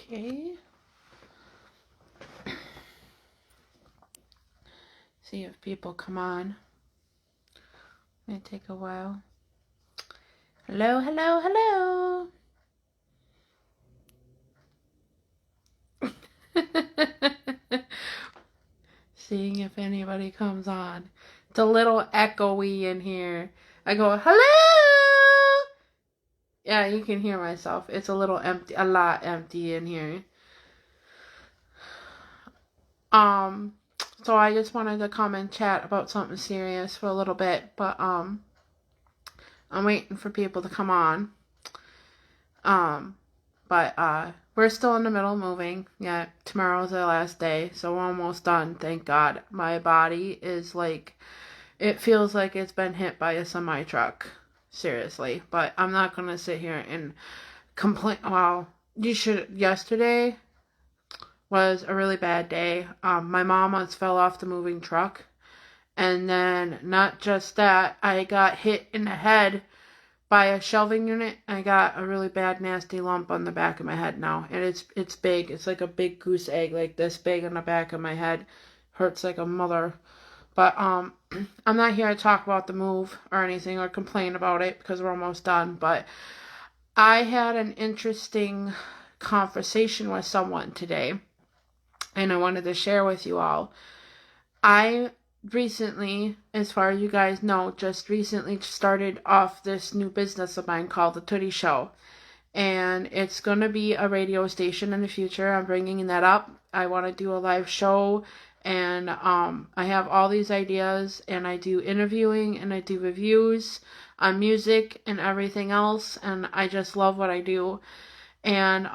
Okay. See if people come on. May take a while. Hello, hello, hello. Seeing if anybody comes on. It's a little echoey in here. I go, hello! Yeah, you can hear myself. It's a little empty, a lot empty in here. So I just wanted to come and chat about something serious for a little bit, but I'm waiting for people to come on. But we're still in the middle of moving. Yeah, tomorrow's the last day, so we're almost done, thank God. My body is like, it feels like it's been hit by a semi truck. Seriously. But I'm not gonna sit here and complain. Well, yesterday was a really bad day. My mom once fell off the moving truck. And then, not just that, I got hit in the head by a shelving unit. I got a really bad, nasty lump on the back of my head now. And it's big. It's like a big goose egg, like this big on the back of my head. Hurts like a mother. But, I'm not here to talk about the move or anything or complain about it because we're almost done. But I had an interesting conversation with someone today. And I wanted to share with you all. I recently, as far as you guys know, just recently started off this new business of mine called the Tootie Show. And it's going to be a radio station in the future. I'm bringing that up. I want to do a live show. And I have all these ideas. And I do interviewing and I do reviews on music and everything else. And I just love what I do. And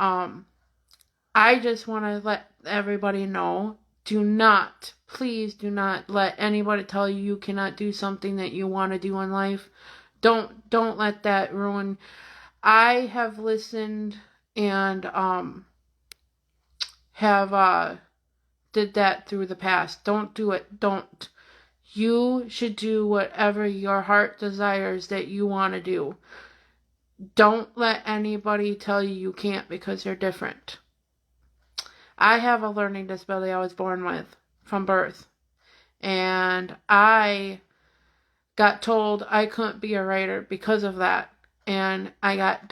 I just want to let everybody know, please do not let anybody tell you cannot do something that you want to do in life. Don't let that ruin. I have listened and have did that through the past. Don't do it. Don't. You should do whatever your heart desires that you want to do. Don't let anybody tell you can't because you're different. I have a learning disability I was born with from birth. And I got told I couldn't be a writer because of that. And I got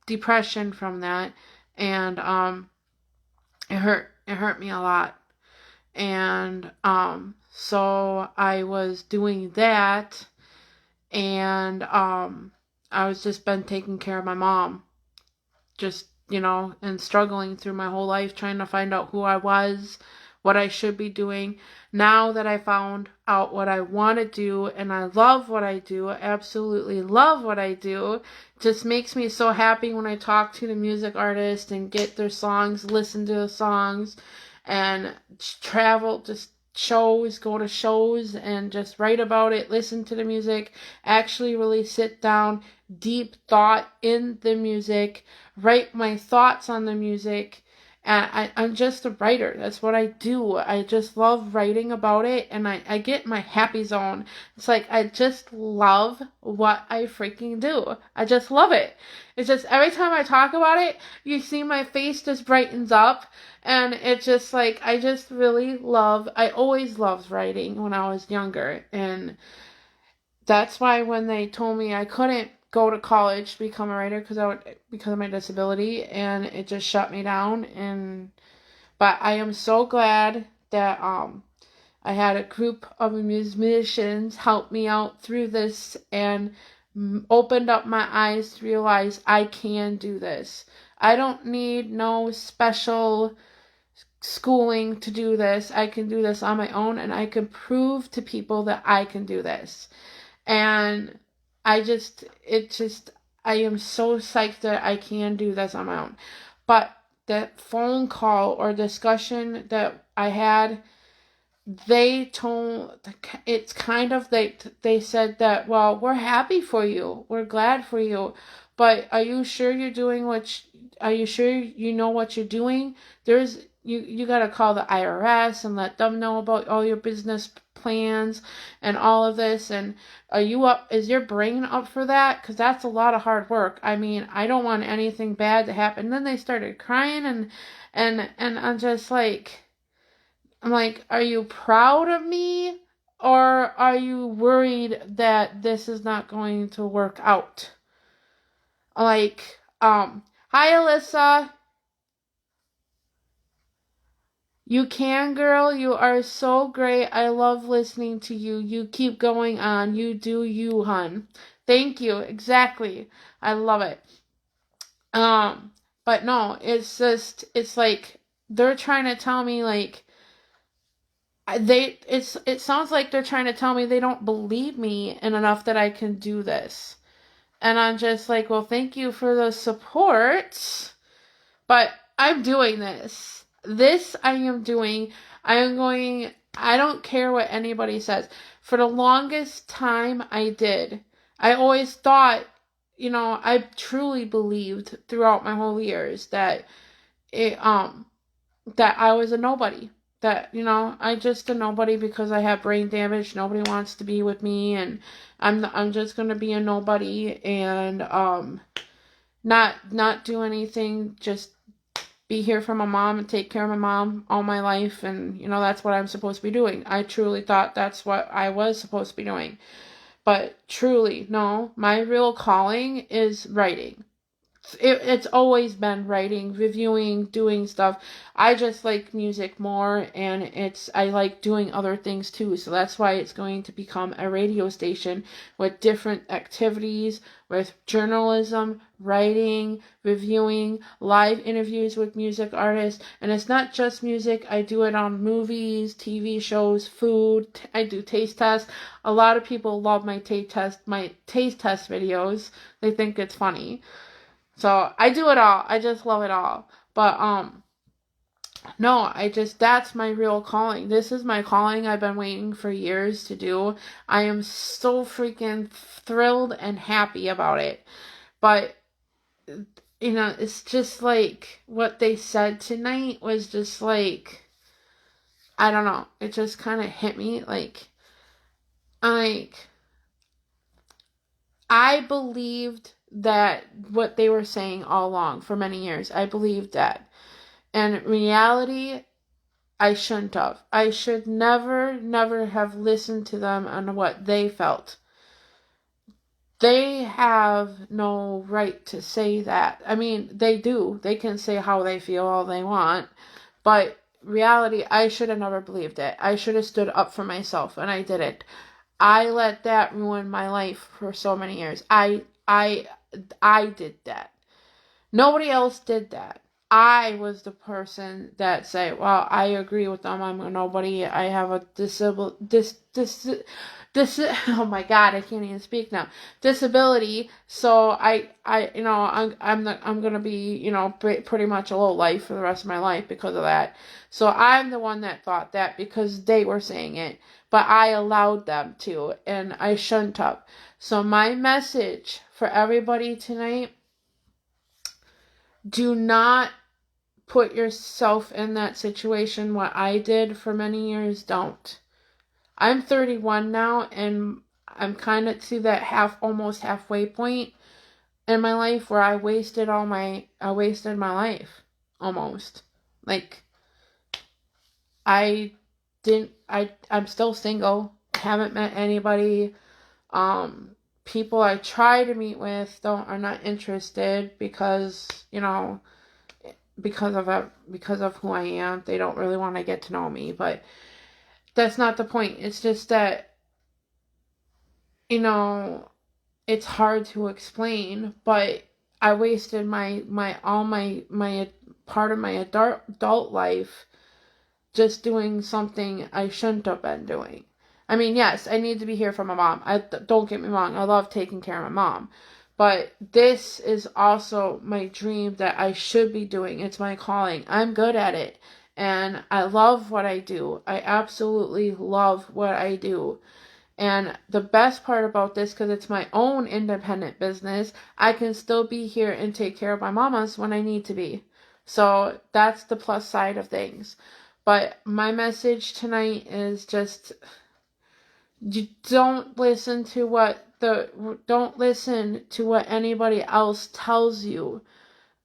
depression from that. And it hurt me a lot. And so I was doing that. And I was just been taking care of my mom. Just, and struggling through my whole life, trying to find out who I was, what I should be doing. Now that I found out what I want to do, and I love what I do, absolutely love what I do, it just makes me so happy when I talk to the music artist and get their songs, listen to the songs, and travel, just go to shows and just write about it, listen to the music, actually really sit down, deep thought in the music, write my thoughts on the music. And I'm just a writer. That's what I do. I just love writing about it, and I get my happy zone. It's like I just love what I freaking do. I just love it. It's just every time I talk about it, you see my face just brightens up, and it's just like I just really I always loved writing when I was younger, and that's why when they told me I couldn't go to college to become a writer because of my disability, and it just shut me down. But I am so glad that I had a group of musicians help me out through this and opened up my eyes to realize I can do this. I don't need no special schooling to do this. I can do this on my own, and I can prove to people that I can do this. And I am so psyched that I can do this on my own. But that phone call or discussion that I had, it's kind of, they said that, well, we're happy for you. We're glad for you. But are you sure you're doing are you sure you know what you're doing? you got to call the IRS and let them know about all your business plans and all of this. And is your brain up for that? Because that's a lot of hard work. I mean, I don't want anything bad to happen. And then they started crying, and I'm like, are you proud of me? Or are you worried that this is not going to work out? Like, hi Alyssa. You can, girl. You are so great. I love listening to you. You keep going on. You do you, hun. Thank you. Exactly. I love it. Um, but no, it's like they're trying to tell me like it sounds like they're trying to tell me they don't believe me in enough that I can do this. And I'm just like, well, thank you for the support, but I'm doing this. This I am doing. I don't care what anybody says. For the longest time, I did. I always thought, I truly believed throughout my whole years it, um, that I was a nobody. That, I just a nobody because I have brain damage. Nobody wants to be with me, and I'm just gonna be a nobody and not do anything. Just be here for my mom and take care of my mom all my life, and that's what I'm supposed to be doing. I truly thought that's what I was supposed to be doing, but truly, no. My real calling is writing. It's always been writing, reviewing, doing stuff. I just like music more, and I like doing other things too. So that's why it's going to become a radio station with different activities, with journalism, writing, reviewing, live interviews with music artists. And it's not just music. I do it on movies, TV shows, food. I do taste tests. A lot of people love my taste test videos. They think it's funny. So I do it all. I just love it all. But no, that's my real calling. This is my calling I've been waiting for years to do. I am so freaking thrilled and happy about it. But it's just like what they said tonight was just like, I don't know. It just kind of hit me like I believed that what they were saying all along for many years. I believed that. And in reality, I shouldn't have. I should never, never have listened to them on what they felt. They have no right to say that. I mean, they do. They can say how they feel all they want. But reality, I should have never believed it. I should have stood up for myself, and I didn't. I let that ruin my life for so many years. I did that. Nobody else did that. I was the person that said, well, I agree with them. I'm a nobody. I have a oh my God, I can't even speak now. Disability. So I'm gonna be, pretty much a low life for the rest of my life because of that. So I'm the one that thought that because they were saying it, but I allowed them to, and I shouldn't have. So my message for everybody tonight: do not put yourself in that situation. What I did for many years, don't. I'm 31 now, and I'm kind of to that almost halfway point in my life where I wasted my life, almost. Like, I'm still single, haven't met anybody. People I try to meet with are not interested because, because of who I am. They don't really want to get to know me, but that's not the point. It's just that, it's hard to explain, but I wasted my part of my adult life just doing something I shouldn't have been doing. I mean, yes, I need to be here for my mom. Don't get me wrong. I love taking care of my mom. But this is also my dream that I should be doing. It's my calling. I'm good at it. And I love what I do. I absolutely love what I do. And the best part about this, because it's my own independent business, I can still be here and take care of my mamas when I need to be. So that's the plus side of things. But my message tonight is just, you don't listen to what anybody else tells you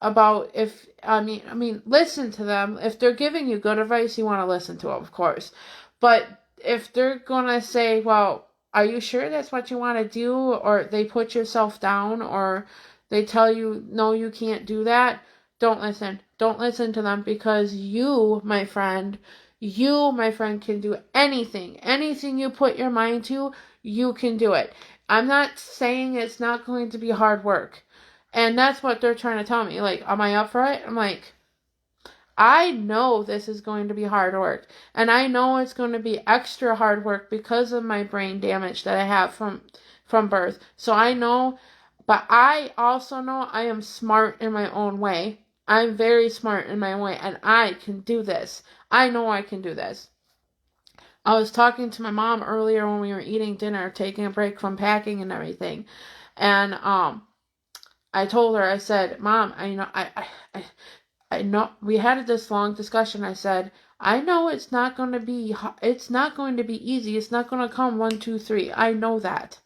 about. If I mean listen to them. If they're giving you good advice, you want to listen to them, of course. But if they're gonna say, well, are you sure that's what you want to do, or they put yourself down, or they tell you no, you can't do that, don't listen to them, because you my friend can do anything you put your mind to. You can do it. I'm not saying it's not going to be hard work. And that's what they're trying to tell me. Like, am I up for it? I'm like, I know this is going to be hard work. And I know it's going to be extra hard work because of my brain damage that I have from birth. So I know, but I also know I am smart in my own way. I'm very smart in my own way, and I can do this. I know I can do this. I was talking to my mom earlier when we were eating dinner, taking a break from packing and everything. And I told her, I said, Mom, I know we had this long discussion. I said, I know it's not going to be easy. It's not going to come 1, 2, 3. I know that.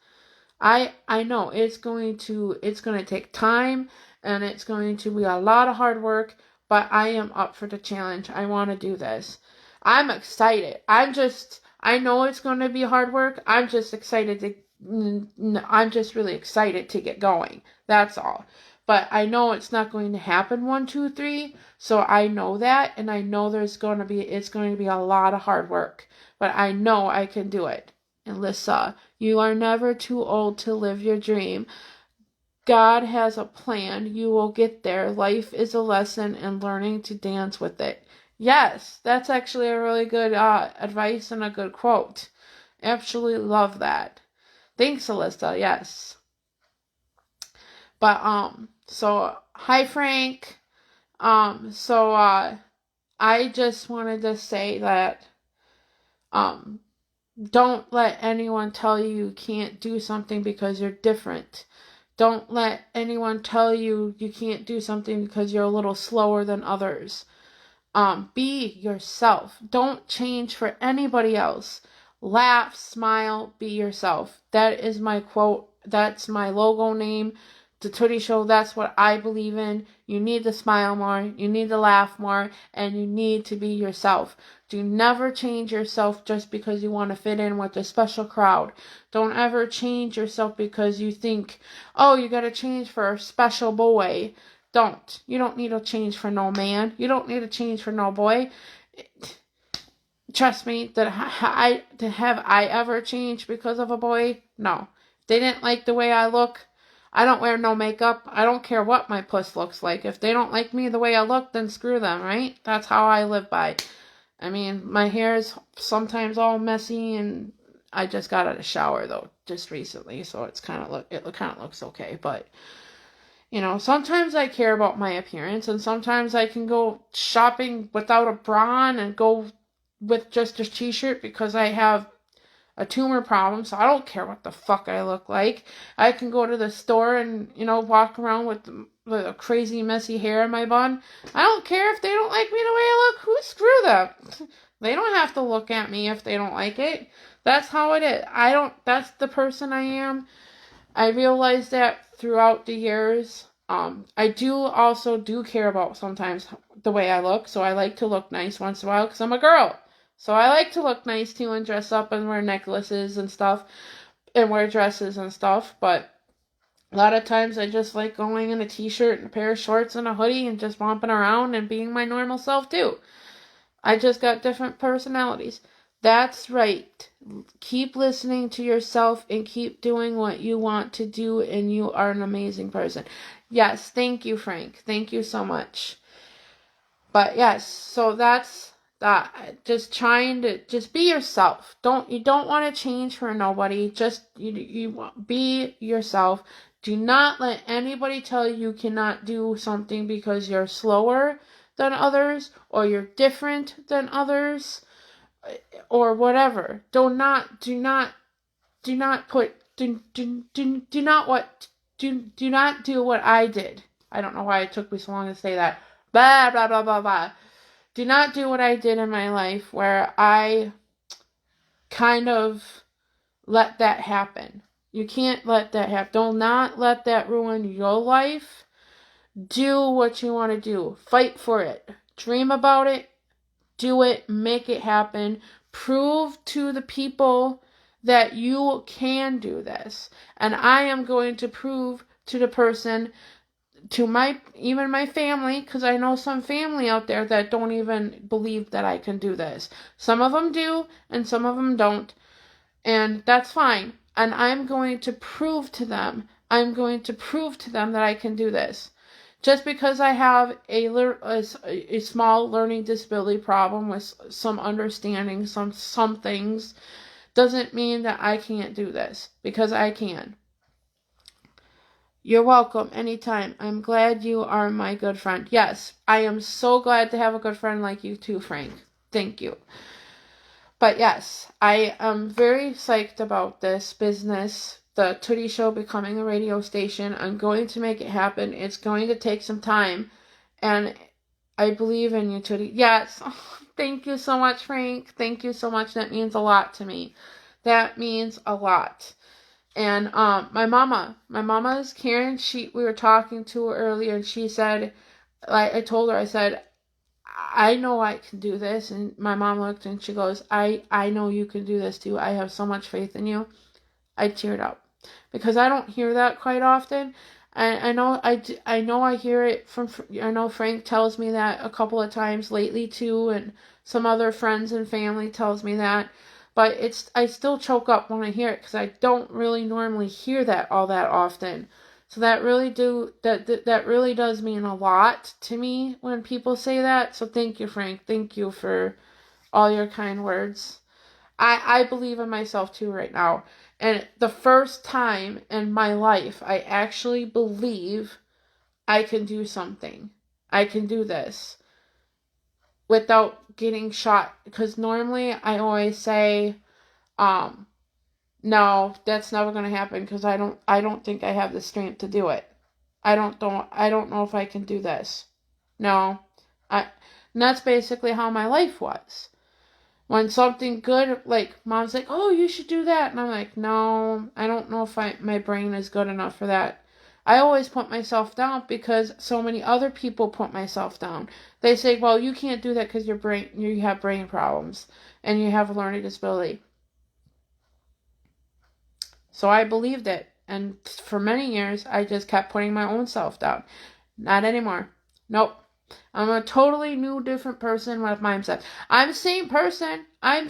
I know it's going to take time, and it's going to be a lot of hard work, but I am up for the challenge. I want to do this. I'm excited. I know it's going to be hard work. I'm just really excited to get going. That's all. But I know it's not going to happen 1, 2, 3. So I know that, and I know it's going to be a lot of hard work. But I know I can do it. And Lissa, you are never too old to live your dream. God has a plan. You will get there. Life is a lesson, and learning to dance with it. Yes, that's actually a really good advice and a good quote. Absolutely love that. Thanks, Alyssa. Yes. But so hi Frank. So I just wanted to say that um don't let anyone tell you can't do something because you're different. Don't let anyone tell you can't do something because you're a little slower than others. Be yourself. Don't change for anybody else. Laugh, smile, be yourself. That is my quote. That's my logo name. The Tootie Show, that's what I believe in. You need to smile more, you need to laugh more, and you need to be yourself. Do never change yourself just because you want to fit in with a special crowd. Don't ever change yourself because you think, oh, you gotta change for a special boy. Don't. You don't need to change for no man. You don't need to change for no boy. Trust me, have I ever changed because of a boy? No. If they didn't like the way I look, I don't wear no makeup. I don't care what my puss looks like. If they don't like me the way I look, then screw them, right? That's how I live by. I mean, my hair is sometimes all messy, and I just got out of the shower though just recently, so it kind of looks okay. But sometimes I care about my appearance, and sometimes I can go shopping without a bra on and go with just a t-shirt because I have a tumor problem, so I don't care what the fuck I look like. I can go to the store and, walk around with a crazy messy hair in my bun. I don't care if they don't like me the way I look. Who screw them? They don't have to look at me if they don't like it. That's how it is. That's the person I am. I realized that throughout the years. I do care about sometimes the way I look, so I like to look nice once in a while because I'm a girl. So I like to look nice too and dress up and wear necklaces and stuff and wear dresses and stuff. But a lot of times I just like going in a t-shirt and a pair of shorts and a hoodie and just romping around and being my normal self too. I just got different personalities. That's right. Keep listening to yourself and keep doing what you want to do, and you are an amazing person. Yes, thank you, Frank. Thank you so much. But yes, so that's that. Just be yourself. You don't want to change for nobody. Just you be yourself. Do not let anybody tell you cannot do something because you're slower than others or you're different than others or whatever. Do not do not do what I did. I don't know why it took me so long to say that. Blah, blah, blah, blah, blah. Do not do what I did in my life where I kind of let that happen. You can't let that happen. Do not let that ruin your life. Do what you want to do. Fight for it. Dream about it. Do it. Make it happen. Prove to the people that you can do this. And I am going to prove to the person, to even my family, because I know some family out there that don't even believe that I can do this. Some of them do, and some of them don't. And that's fine. And I'm going to prove to them that I can do this. Just because I have a small learning disability problem with some understanding, some things, doesn't mean that I can't do this, because I can. You're welcome anytime. I'm glad you are my good friend. Yes, I am so glad to have a good friend like you too, Frank. Thank you. But yes, I am very psyched about this business, the Tootie Show becoming a radio station. I'm going to make it happen. It's going to take some time, and I believe in you, Tootie. Yes, thank you so much, Frank. Thank you so much. That means a lot to me. That means a lot. And my mama is Karen. We were talking to her earlier, and she said, like, I told her, I said, I know I can do this. And my mom looked and she goes, I know you can do this too. I have so much faith in you. I teared up because I don't hear that quite often. I know I hear it I know Frank tells me that a couple of times lately too, and some other friends and family tells me that. But I still choke up when I hear it because I don't really normally hear that all that often. So that really does mean a lot to me when people say that. So thank you, Frank. Thank you for all your kind words. I believe in myself too right now. And the first time in my life I actually believe I can do something. I can do this without getting shot. Because normally I always say, no, that's never going to happen because I don't think I have the strength to do it. I don't know if I can do this. No. And that's basically how my life was. When something good, like, mom's like, oh, you should do that. And I'm like, no, I don't know if my brain is good enough for that. I always put myself down because so many other people put myself down. They say, well, you can't do that because you have brain problems and you have a learning disability. So I believed it. And for many years, I just kept putting my own self down. Not anymore. Nope. I'm a totally new, different person with mindset. I'm the same person. I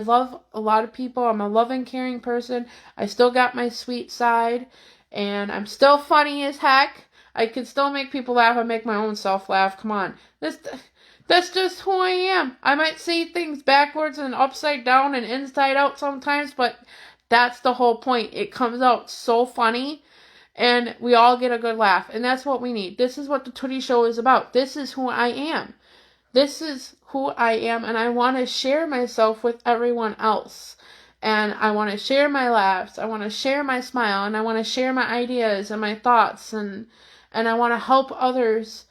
love a lot of people. I'm a loving, caring person. I still got my sweet side. And I'm still funny as heck. I can still make people laugh. I make my own self laugh. Come on. That's just who I am. I might say things backwards and upside down and inside out sometimes, but that's the whole point. It comes out so funny, and we all get a good laugh, and that's what we need. This is what the Tootie Show is about. This is who I am. This is who I am, and I want to share myself with everyone else. And I want to share my laughs. I want to share my smile, and I want to share my ideas and my thoughts, and I want to help others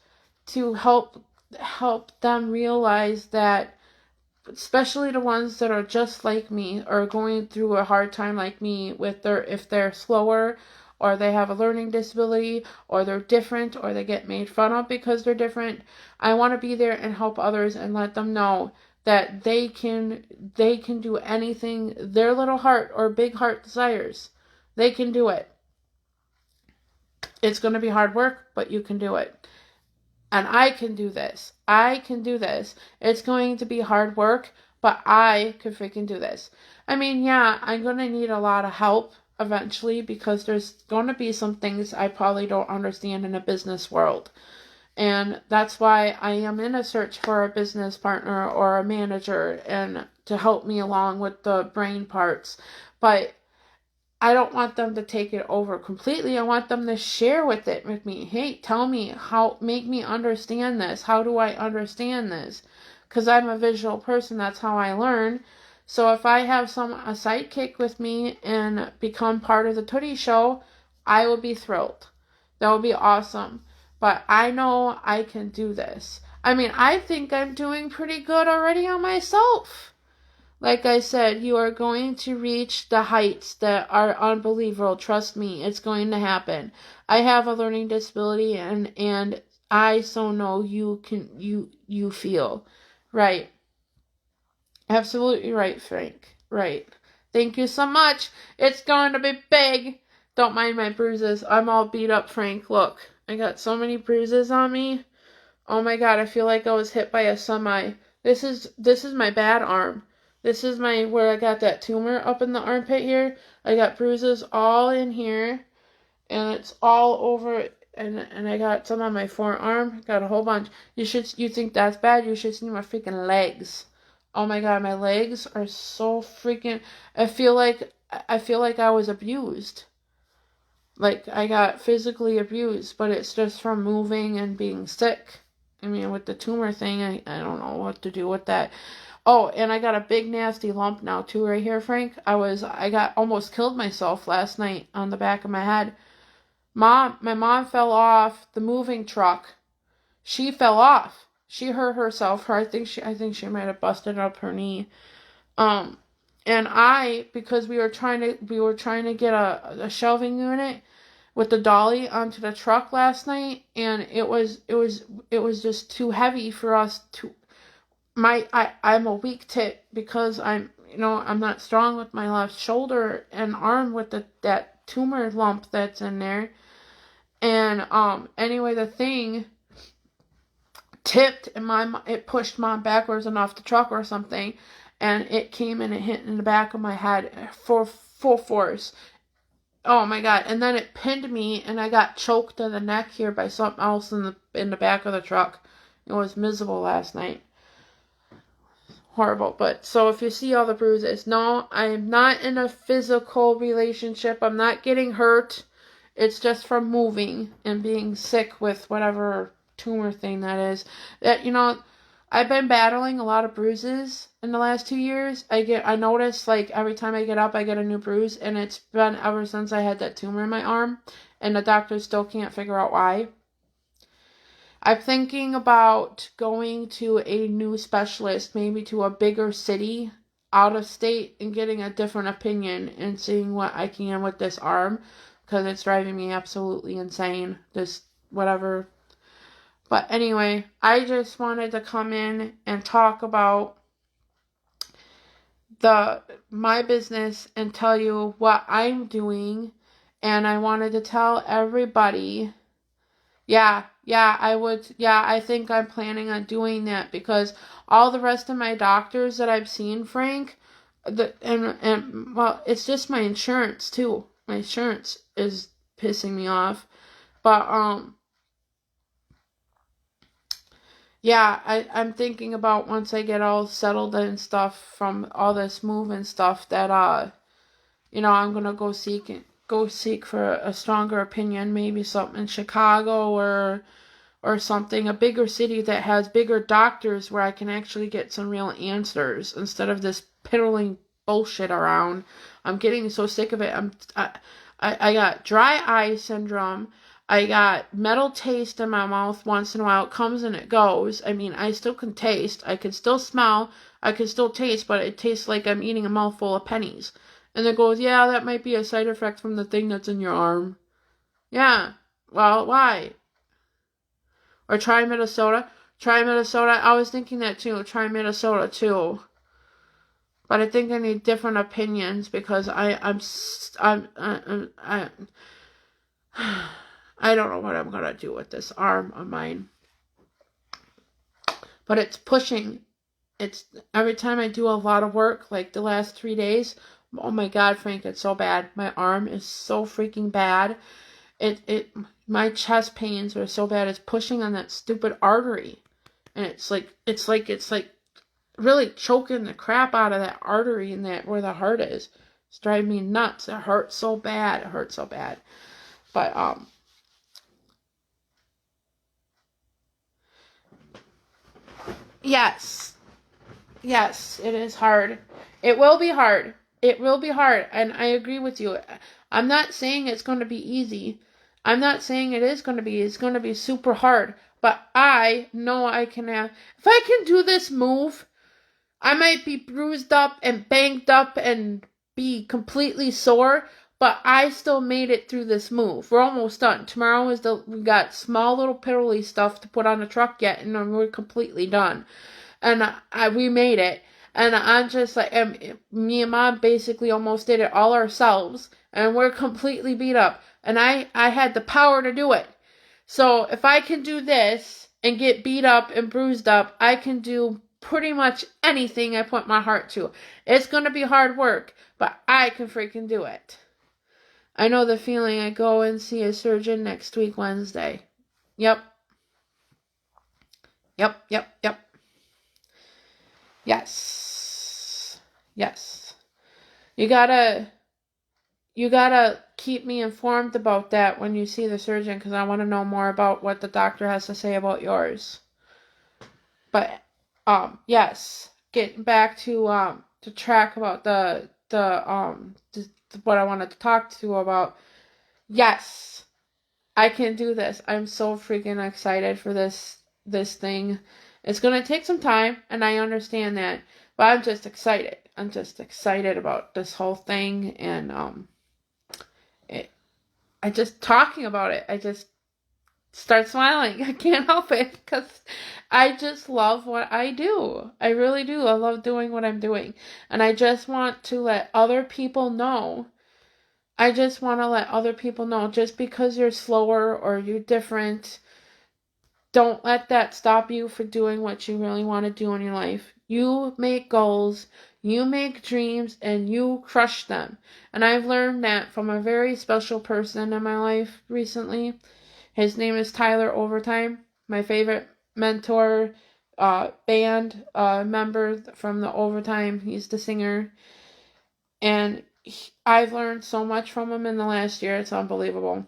to help them realize that, especially the ones that are just like me or going through a hard time like me if they're slower or they have a learning disability or they're different or they get made fun of because they're different. I want to be there and help others and let them know that they can do anything their little heart or big heart desires. They can do it. It's going to be hard work, but you can do it. And I can do this. I can do this. It's going to be hard work, but I can freaking do this. I mean, yeah, I'm going to need a lot of help eventually because there's going to be some things I probably don't understand in a business world. And that's why I am in a search for a business partner or a manager and to help me along with the brain parts. But I don't want them to take it over completely. I want them to share with me. Hey, tell me make me understand this. How do I understand this? Because I'm a visual person. That's how I learn. So if I have a sidekick with me and become part of the Tootie Show, I will be thrilled. That would be awesome. but I know I can do this. I mean, I think I'm doing pretty good already on myself. Like I said, you are going to reach the heights that are unbelievable. Trust me, it's going to happen. I have a learning disability, and I so know you feel. Right. Absolutely right, Frank. Right. Thank you so much. It's going to be big. Don't mind my bruises. I'm all beat up, Frank. Look, I got so many bruises on me. Oh my god, I feel like I was hit by a semi. This is my bad arm. This is my where I got that tumor up in the armpit here. I got bruises all in here, and it's all over, and I got some on my forearm. Got a whole bunch. You think that's bad? You should see my freaking legs. Oh my god, my legs are so freaking. I feel like I was abused. Like I got physically abused, but it's just from moving and being sick. I mean, with the tumor thing, I don't know what to do with that. Oh, and I got a big nasty lump now too right here, Frank. I got almost killed myself last night on the back of my head. My mom fell off the moving truck. She fell off. She hurt herself. I think she might have busted up her knee. Um, and because we were trying to get a shelving unit with the dolly onto the truck last night, and it was just too heavy for us to. I'm a weak tit because I'm not strong with my left shoulder and arm with that tumor lump that's in there. And anyway, the thing tipped and it pushed mom backwards and off the truck or something, and it came and it hit in the back of my head for full force. Oh my god! And then it pinned me, and I got choked in the neck here by something else in the back of the truck. It was miserable last night. Horrible. But so if you see all the bruises, no, I'm not in a physical relationship. I'm not getting hurt. It's just from moving and being sick with whatever tumor thing that is. I've been battling a lot of bruises in the last 2 years. I notice like every time I get up, I get a new bruise, and it's been ever since I had that tumor in my arm, and the doctors still can't figure out why. I'm thinking about going to a new specialist, maybe to a bigger city out of state, and getting a different opinion and seeing what I can with this arm, because it's driving me absolutely insane. This whatever. But anyway, I just wanted to come in and talk about my business and tell you what I'm doing, and I wanted to tell everybody. Yeah, I would. Yeah, I think I'm planning on doing that because all the rest of my doctors that I've seen, Frank, well, it's just my insurance too. My insurance is pissing me off, but yeah, I'm thinking about once I get all settled and stuff from all this move and stuff that I'm gonna go seek for a stronger opinion, maybe something in Chicago or something, a bigger city that has bigger doctors where I can actually get some real answers instead of this piddling bullshit around. I'm getting so sick of it. I got dry eye syndrome. I got metal taste in my mouth once in a while. It comes and it goes. I mean, I still can taste. I can still smell. I can still taste, but it tastes like I'm eating a mouthful of pennies. And it goes, yeah, that might be a side effect from the thing that's in your arm. Yeah. Well, why? Or try Minnesota. Try Minnesota. I was thinking that too. Try Minnesota too. But I think I need different opinions because I don't know what I'm gonna do with this arm of mine. But it's pushing. It's every time I do a lot of work, like the last 3 days. Oh my God, Frank, it's so bad. My arm is so freaking bad. My chest pains are so bad. It's pushing on that stupid artery, and it's like really choking the crap out of that artery and that where the heart is. It's driving me nuts. It hurts so bad. It hurts so bad. But yes, it is hard. It will be hard. It will be hard, and I agree with you. I'm not saying it's going to be easy. I'm not saying it is going to be. It's going to be super hard. But I know I can have. If I can do this move, I might be bruised up and banged up and be completely sore, but I still made it through this move. We're almost done. Tomorrow is we got small little piddly stuff to put on the truck yet, and then we're completely done. And we made it. And I'm just like, me and Mom basically almost did it all ourselves, and we're completely beat up. And I had the power to do it. So if I can do this and get beat up and bruised up, I can do pretty much anything I put my heart to. It's going to be hard work, but I can freaking do it. I know the feeling. I go and see a surgeon next week, Wednesday. Yep. Yes. Yes. You gotta keep me informed about that when you see the surgeon, because I want to know more about what the doctor has to say about yours. But yes, getting back to track about the what I wanted to talk to you about. Yes, I can do this. I'm so freaking excited for this thing. It's gonna take some time, and I understand that, but I'm just excited. I'm just excited about this whole thing, and I just talking about it. I just start smiling. I can't help it because I just love what I do. I really do. I love doing what I'm doing. And I just want to let other people know. I just want to let other people know, just because you're slower or you're different, don't let that stop you for doing what you really want to do in your life. You make goals, you make dreams, and you crush them. And I've learned that from a very special person in my life recently. His name is Tyler Overtime, my favorite mentor, band member from the Overtime. He's the singer. And I've learned so much from him in the last year. It's unbelievable.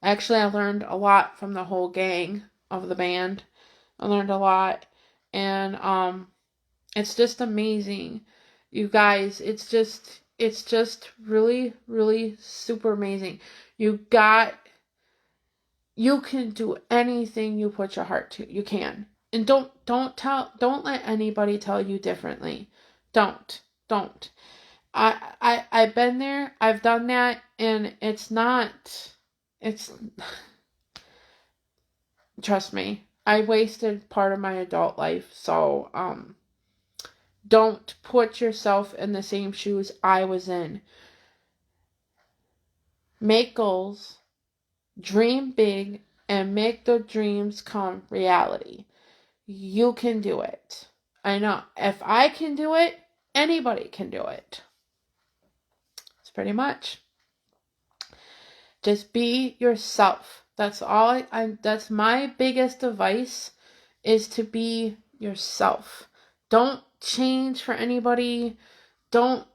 Actually, I learned a lot from the whole gang of the band. I learned a lot. And it's just amazing. You guys, it's just really, really super amazing. You can do anything you put your heart to. You can. And don't let anybody tell you differently. Don't. I've been there, I've done that, and it's trust me, I wasted part of my adult life, so don't put yourself in the same shoes I was in. Make goals, dream big, and make the dreams come reality. You can do it. I know. If I can do it, anybody can do it. It's pretty much. Just be yourself. That's all that's my biggest advice, is to be yourself. Don't change for anybody. Don't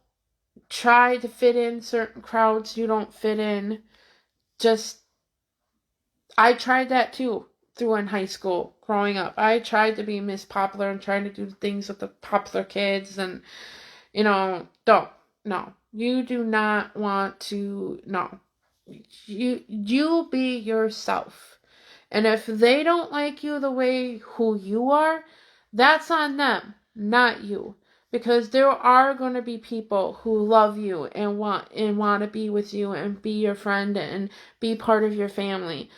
try to fit in certain crowds you don't fit in. I tried that too through in high school, growing up. I tried to be Miss Popular and trying to do things with the popular kids, and don't. No. You do not want to. No. You be yourself. And if they don't like you the way who you are, that's on them, not you. Because there are going to be people who love you and want to be with you and be your friend and be part of your family.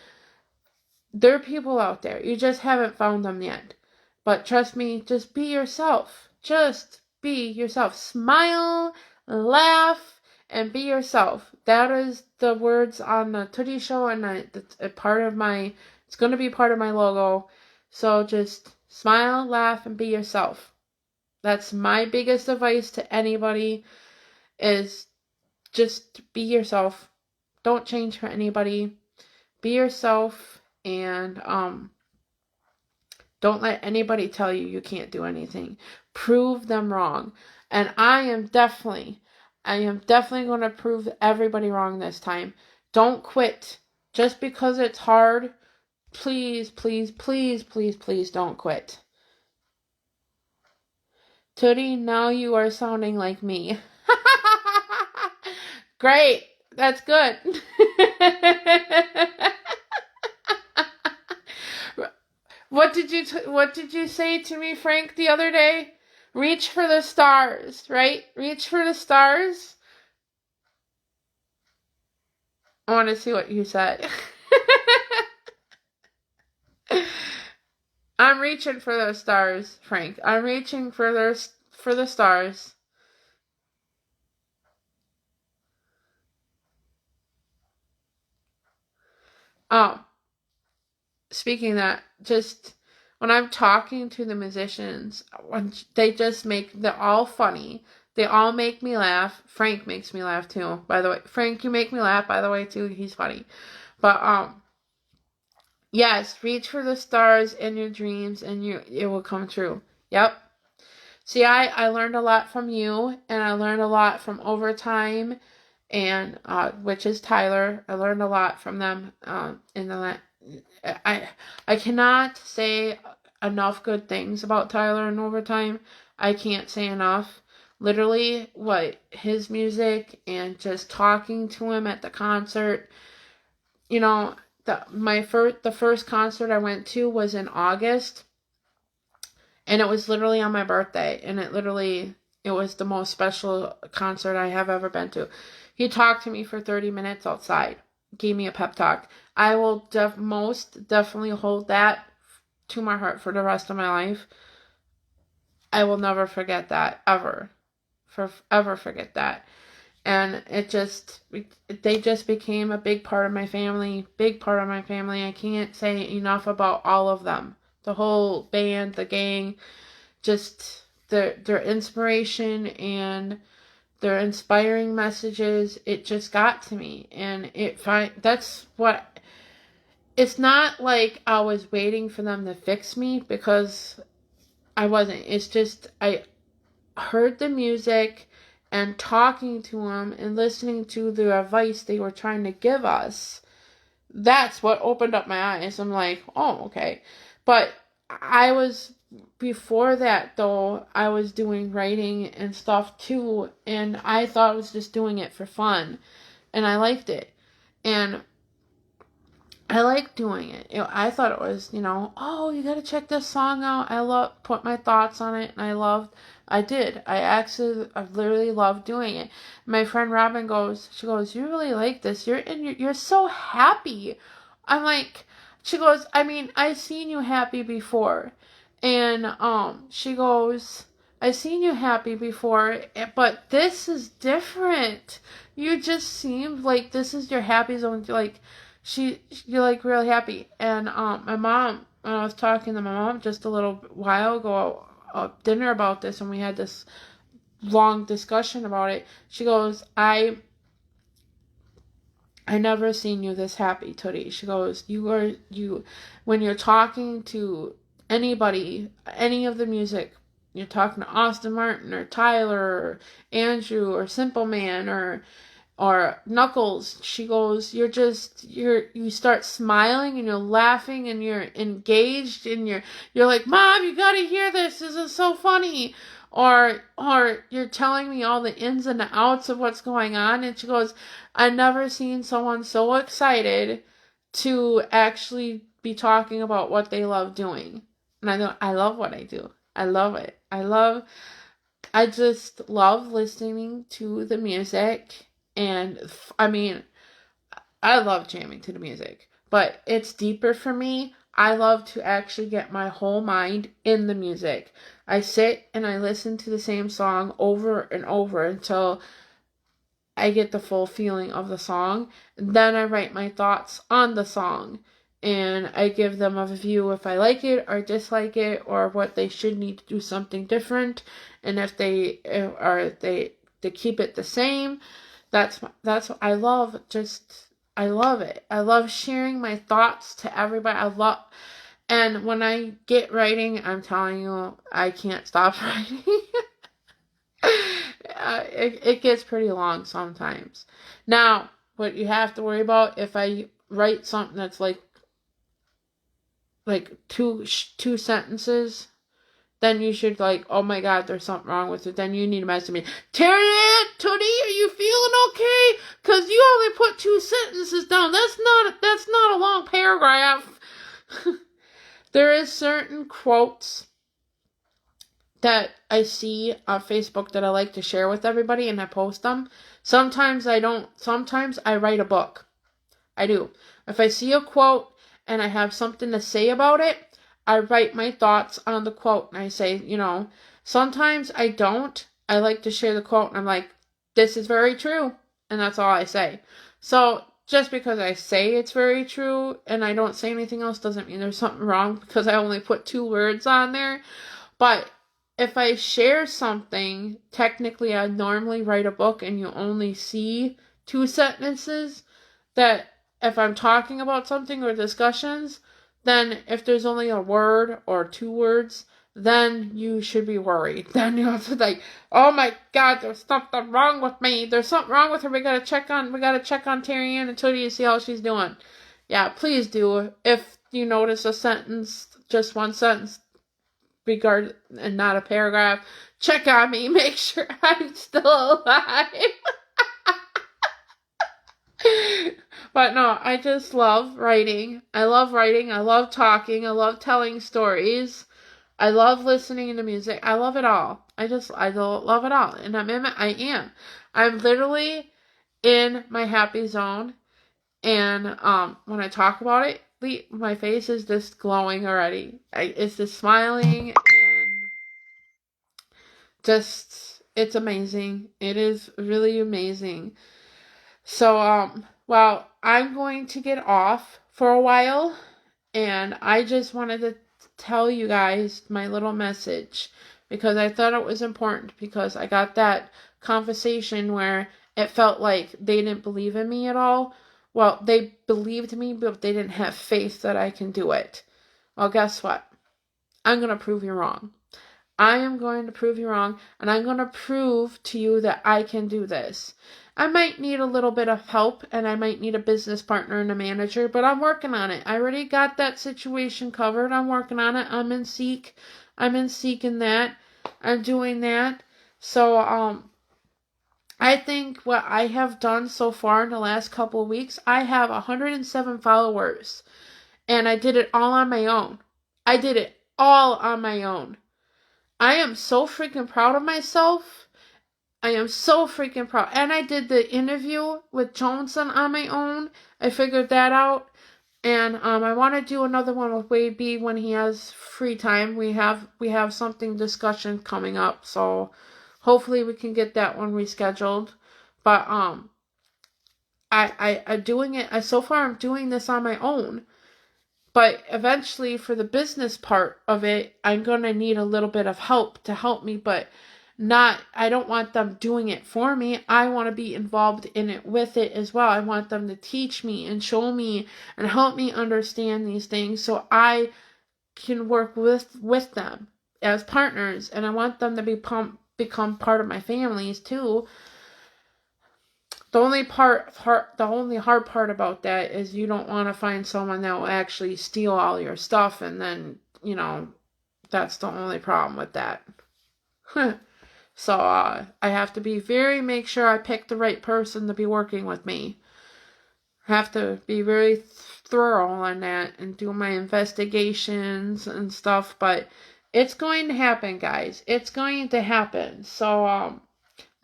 There are people out there. You just haven't found them yet. But trust me, just be yourself. Just be yourself. Smile, laugh, and be yourself. That is the words on the Tootie show, and it's it's going to be part of my logo. So just smile, laugh, and be yourself. That's my biggest advice to anybody, is just be yourself. Don't change for anybody. Be yourself, and don't let anybody tell you you can't do anything. Prove them wrong. And I am definitely going to prove everybody wrong this time. Don't quit. Just because it's hard, please, please, please, please, please don't quit. Tootie, now you are sounding like me. Great. That's good. What did you say to me, Frank, the other day? Reach for the stars, right? Reach for the stars. I want to see what you said. I'm reaching for those stars, Frank. I'm reaching for the stars. Oh, speaking of that, just when I'm talking to the musicians, when they're all funny. They all make me laugh. Frank makes me laugh too, by the way. Frank, you make me laugh, by the way, too. He's funny. But yes, reach for the stars in your dreams and it will come true. Yep. See, I learned a lot from you, and I learned a lot from Overtime, and which is Tyler. I learned a lot from them. In the I I cannot say enough good things about Tyler and Overtime. I can't say enough. Literally, what his music and just talking to him at the concert. You know, the first concert I went to was in August, and it was literally on my birthday, and it was the most special concert I have ever been to. He talked to me for 30 minutes outside, gave me a pep talk. I will most definitely hold that to my heart for the rest of my life. I will never forget that, ever. Ever forget that. And they just became a big part of my family. Big part of my family. I can't say enough about all of them. The whole band, the gang, just their inspiration and their inspiring messages. It just got to me, and that's what. It's not like I was waiting for them to fix me, because I wasn't. It's just I heard the music and talking to them and listening to the advice they were trying to give us. That's what opened up my eyes. I'm like, oh, okay. But I was, before that though, I was doing writing and stuff too, and I thought I was just doing it for fun, and I liked it. And I like doing it. I thought it was, oh, you gotta check this song out. Put my thoughts on it, and I did. I literally loved doing it. My friend Robin she goes, you really like this. You're so happy. I'm like, she goes, I mean, I seen you happy before. And, she goes, I seen you happy before, but this is different. You just seem like this is your happy zone. Like, you're like really happy. And my mom, when I was talking to my mom just a little while ago at dinner about this, and we had this long discussion about it, she goes, I never seen you this happy, Tootie. She goes, when you're talking to anybody, any of the music, you're talking to Austin Martin or Tyler or Andrew or Simple Man or Knuckles, she goes, you start smiling and you're laughing and you're engaged, and you're like, Mom, you gotta hear this. This is so funny. Or you're telling me all the ins and outs of what's going on. And she goes, I never seen someone so excited to actually be talking about what they love doing. And I love what I do. I love it. I just love listening to the music. And I mean, I love jamming to the music, but it's deeper for me. I love to actually get my whole mind in the music. I sit and I listen to the same song over and over until I get the full feeling of the song. And then I write my thoughts on the song, and I give them a review if I like it or dislike it, or what they should need to do something different, and if they keep it the same. That's what I love. I love it. I love sharing my thoughts to everybody. And when I get writing, I'm telling you, I can't stop writing. It gets pretty long sometimes. Now, what you have to worry about, if I write something that's like two sentences, then you should like, oh my God, there's something wrong with it. Then you need to message me. Tootie, are you feeling okay? Because you only put 2 sentences down. That's not a long paragraph. There is certain quotes that I see on Facebook that I like to share with everybody, and I post them. Sometimes I don't. Sometimes I write a book. I do. If I see a quote and I have something to say about it, I write my thoughts on the quote, and I say, sometimes I don't. I like to share the quote, and I'm like, this is very true, and that's all I say. So just because I say it's very true and I don't say anything else doesn't mean there's something wrong, because I only put 2 words on there. But if I share something, technically I normally write a book and you only see 2 sentences. That if I'm talking about something or discussions, then if there's only a word or 2 words, then you should be worried. Then you have to like, oh my God, there's something wrong with me. There's something wrong with her. We gotta check on Terry Ann and Tootie to see how she's doing. Yeah, please do. If you notice a sentence, just 1 sentence, and not a paragraph, check on me. Make sure I'm still alive. But no, I just love writing. I love writing. I love talking. I love telling stories. I love listening to music. I love it all. I love it all. And I am. I'm literally in my happy zone. And when I talk about it, my face is just glowing already. It's just smiling, and it's amazing. It is really amazing. So, well, I'm going to get off for a while, and I just wanted to tell you guys my little message, because I thought it was important, because I got that conversation where it felt like they didn't believe in me at all. Well, they believed me, but they didn't have faith that I can do it. Well, guess what? I'm going to prove you wrong. I am going to prove you wrong, and I'm going to prove to you that I can do this. I might need a little bit of help, and I might need a business partner and a manager, but I'm working on it. I already got that situation covered. I'm working on it. I'm in Seek in that. I'm doing that. So, I think what I have done so far in the last couple of weeks, I have 107 followers, and I did it all on my own. I did it all on my own. I am so freaking proud of myself. I am so freaking proud. And I did the interview with Johnson on my own. I figured that out. And I want to do another one with Wade B when he has free time. We have something discussion coming up, so hopefully we can get that one rescheduled. But I'm doing it. So far I'm doing this on my own. But eventually, for the business part of it, I'm going to need a little bit of help to help me, but I don't want them doing it for me. I want to be involved in it with it as well. I want them to teach me and show me and help me understand these things, so I can work with them as partners, and I want them to become part of my families too. The only hard part about that is you don't want to find someone that will actually steal all your stuff, and then, that's the only problem with that. So, I have to make sure I pick the right person to be working with me. I have to be very thorough on that and do my investigations and stuff, but it's going to happen, guys. It's going to happen. So,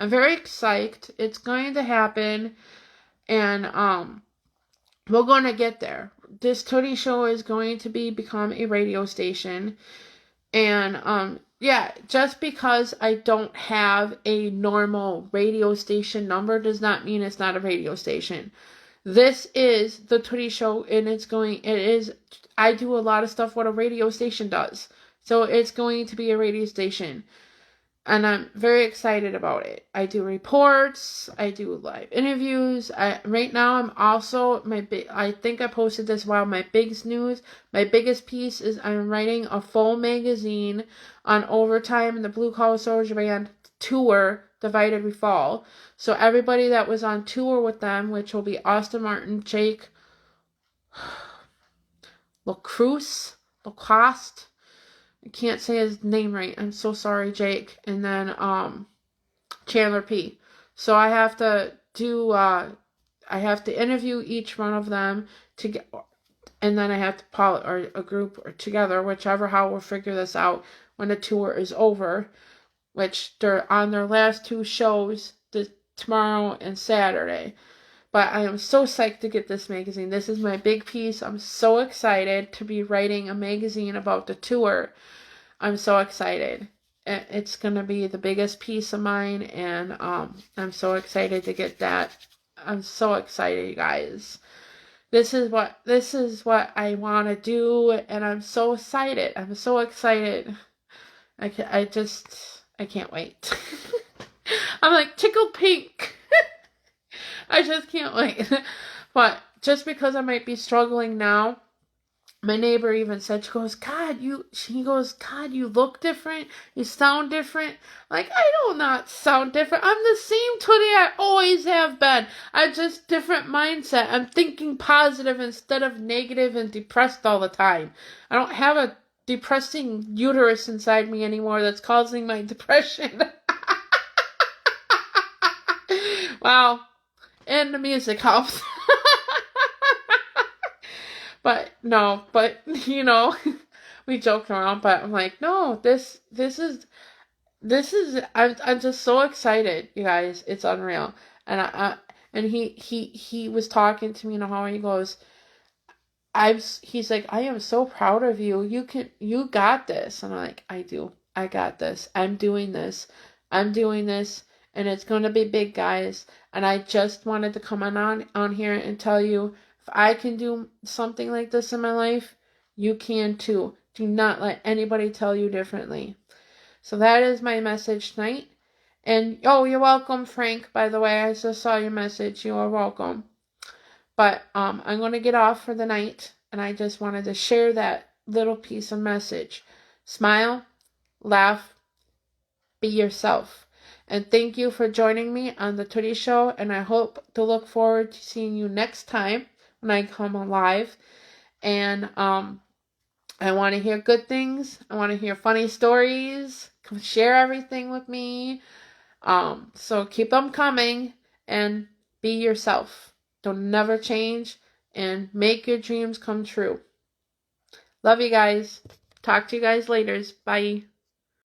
I'm very excited. It's going to happen, and we're going to get there. This Tootie show is going to become a radio station, and yeah, just because I don't have a normal radio station number does not mean it's not a radio station. This is the Tootie show, and I do a lot of stuff what a radio station does. So it's going to be a radio station. And I'm very excited about it. I do reports. I do live interviews. Right now I'm also, I think I posted this while my biggest news. My biggest piece is I'm writing a full magazine on Overtime and the Blue Collar Soldier Band tour, Divided We Fall. So everybody that was on tour with them, which will be Austin Martin, Jake, Lacoste, I can't say his name right. I'm so sorry, Jake. And then Chandler P. So I have to do I have to interview each one of them to get, and then I have to pull or a group or together, whichever how we'll figure this out when the tour is over, which they're on their last two shows tomorrow and Saturday. But I am so psyched to get this magazine. This is my big piece. I'm so excited to be writing a magazine about the tour. I'm so excited. It's going to be the biggest piece of mine, and I'm so excited to get that. I'm so excited, you guys. This is what I want to do, and I'm so excited. I'm so excited. I can't wait. I'm like tickled pink. I just can't wait. But just because I might be struggling now, my neighbor even said, she goes, God, you look different. You sound different. Like, I do not sound different. I'm the same Tootie I always have been. I just different mindset. I'm thinking positive instead of negative and depressed all the time. I don't have a depressing uterus inside me anymore that's causing my depression. Wow. And the music helps. But no, we joke around, but I'm like, no, this is I'm just so excited, you guys. It's unreal. And he was talking to me, how he goes, he's like, I am so proud of you. You got this. And I'm like, I do. I got this. I'm doing this. And it's going to be big, guys. And I just wanted to come on here and tell you, if I can do something like this in my life, you can too. Do not let anybody tell you differently. So that is my message tonight. And, oh, you're welcome, Frank, by the way. I just saw your message. You are welcome. But I'm going to get off for the night, and I just wanted to share that little piece of message. Smile, laugh, be yourself. And thank you for joining me on the Tootie Show, and I hope to look forward to seeing you next time when I come live. And I want to hear good things. I want to hear funny stories. Come share everything with me. So keep them coming and be yourself. Don't never change and make your dreams come true. Love you guys. Talk to you guys later. Bye.